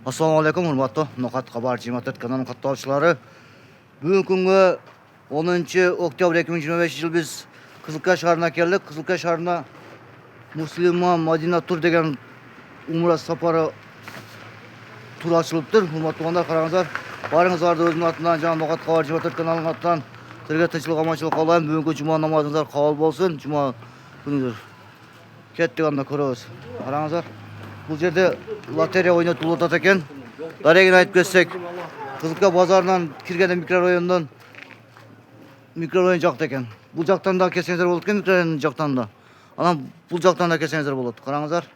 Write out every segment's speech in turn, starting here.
Assalamu alaikum, hurmatli Noqat xabar Jemaat kanalının katılımcıları. Bugün kunga 10 oktyabr 2025 yıl biz Kızılkaya şahrına geldik. Kızılkaya şahrına Muslima Madina Tur degen umra safarı tur açılıptır. Hurmatli oğanlar, qarаңыздар. Barыңыздар да өзімнің атынан, жаңа Noqat xabar Jemaat kanalының атынан сіздерге тынчылық, аманшылық қалаймын. Бүгінгі жұма намазыңыздар қабыл болсын. Жұма күніңіздер кеттік анда көреміз. Қараңыздар. Бұл жерде лотерея ойнатылып жатат екен. Дарегін айтып кетсек, Кызылкая базарынан кіргенде микрорайондан микрорайон жақта екен. Бұл жақтан да келсеңіздер болады екен, микрорайонның жақтан да. Анан бұл жақтан да келсеңіздер болады. Қараңыздар.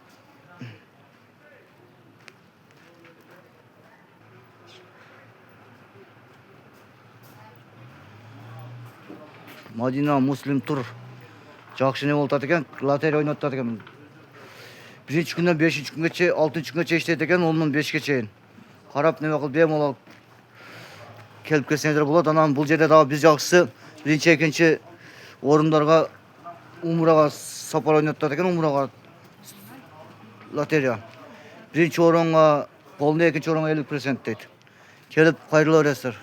Madina Muslim Tur жақсы не болып жатат екен. Лотерея ойнап жатат екен. Birinci günden 5. gün geçe, 6. gün geçe işleydikken ondan 5 geçeyin. Karap ne vakıl bemalal kelip kelsеңіздер болады. Анан бұл жерде дагы biz жақсы birinci, ikinci орындарга умрага сапар ойнатат екен, умрага лотерея. Birinci орынга полный, ikinci орынга 50% дейт. Келип кайрыла бересиздер.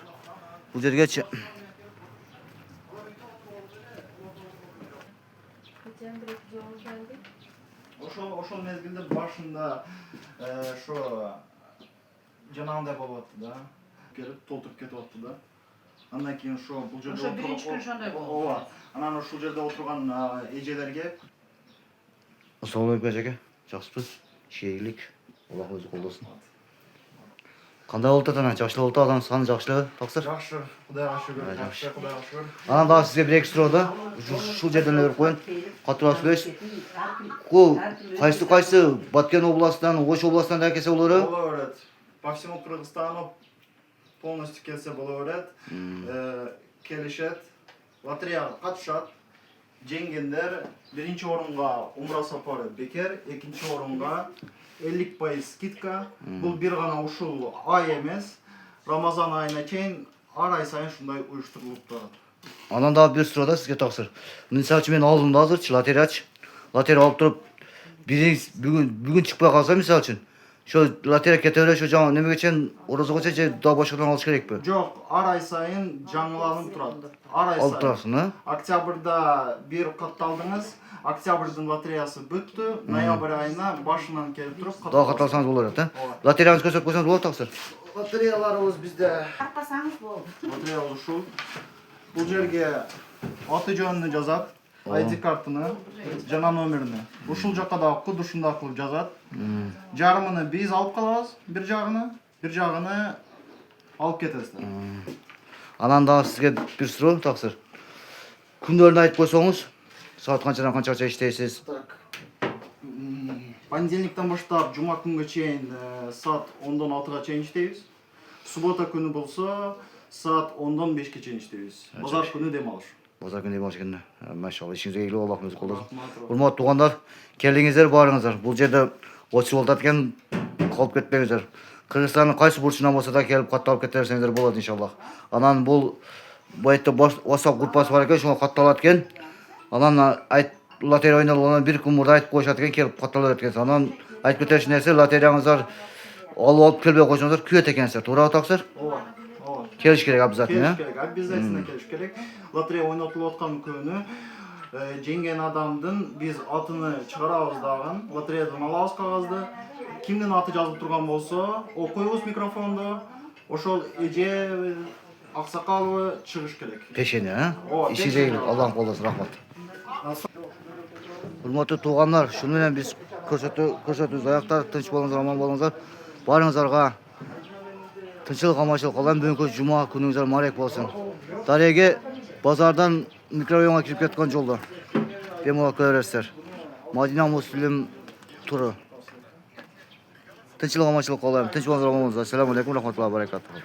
Бұл жергечи. Ошол мезгилде башында шо жанагындай болуп атты да. Келип толтуруп кетип атты да. Андан кийин шо бул жерде ошо биринчи күн ошондой болду. ооба. Анан ушул жерде отурган эжелерге Assalamu alaikum эжеке. Жақсыбыз. Шейлик. Аллах өзі қолдасын. Кандай болуп атат анан? Жакшы болуп атат, саны жакшылыгы, таксыр. жакшы, Кудайга шүгүр, жакшы, Кудайга шүгүр. Анан дагы сизге бир эки суроо да. Ушул жерден эле берип коеюн. Катуу сүйлөш. Ку кайсы Баткен областынан, Ош областынан да келсе болор? Боло берет. По всему Кыргызстану полностью келсе боло берет. Келишет. Лотереяга катышат. Жеңгендер биринчи орунга умра сапары бекер, экинчи орунга 50% скидка. Бул бир гана ушул ай эмес. Рамазан айына чейин ар ай сайын ушундай уюштурулуп турат. Анан дагы бир суроо да сизге таксыр. Мисалы үчүн мен алдым да азырчы лотереячы. Лотерея алып туруп бүгүн чыкпай калса мисалы үчүн. Ошо лотерея кете бере, ошо жаңы немеге чейин оразага чейин же дагы башкадан алыш керекпи? Жок, ар ай сайын жаңыланып турат. Ар ай Алып сайын. турасың, а? Октябрда бир катталдыңыз. Октябрдын лотереясы бүттү. Ноябрь айына башынан келип туруп Дагы катталсаңыз болор эт, а? Лотереяңыз көрсөтүп койсоңуз болот таксыр. Лотереяларыбыз бизде. Тартпасаңыз болду. Лотерея ушул. Бул жерге аты жөнүнү жазат, ID картыны жана номеrini. Ушул жакка дагы куд ушундай кылып жазат. Жарымыны биз алып калабыз, бир жагыны алып кетесиздер. Анан дагы сизге бир суроо таксыр. Күндөрүн айтып койсоңуз, саат канчадан канчага иштейсиз? Так. Понедельниктен баштап жума күнгө чейин саат 10-дан 6-га чейин иштейбиз. Суббота күнү болсо саат 10-дан 5-ке чейин иштейбиз. Базар күнү дем алыш. Базар күнү демалыш экен. Машалла, ишиңизге ийгилик, Аллах өзү колдосун. Урматтуу туугандар, келиңиздер, барыңыздар. Бул жерде очу болуп атат экен, калып кетпеңиздер. Кыргызстандын кайсы бурчунан болсо да келип катталып кете берсеңиздер болот иншаллах. Анан бул байытта WhatsApp группасы бар экен, ошого катталат экен. Анан лотерея ойнолгондон бир күн мурда айтып коюшат экен, келип каттала берет экен. Анан айтып кетерчи нерсе, лотереяңыздар алып келбей койсоңуздар күйөт экенсиздер. Туурабы таксыр? Ооба. Келиш керек обязательно, Келиш керек, обязательно келиш керек. Лотерея ойнотулуп аткан күнү жеңген адамдын биз атыны чыгарабыз дагы, лотереядан алабыз кагазды. Кимдин аты жазылып турган болсо, окуйбуз микрофондо. Ошол эже аксакалыбы чыгыш керек. Пешене, а? Ооба, Ишиңизге ийгилик, Аллах колдосун, рахмат. Урматтуу туугандар, шуну менен биз көрсөтүүбүз аяктадык. Тынч болуңуздар, аман болуңуздар. Барыңыздарга тынчылык, аманчылык каалайм. Бүгүнкү жума күнүңүздөр марек болсун. Дареге базардан микрорайонго кирип кеткен жолдо бемалал көрө бересиздер. Madina Muslim туру. Тынчылык, аманчылык каалайм. Тынч болуңуздар, аман болуңуздар. Ассаламу алейкум, рахматуллахи ва баракатуху.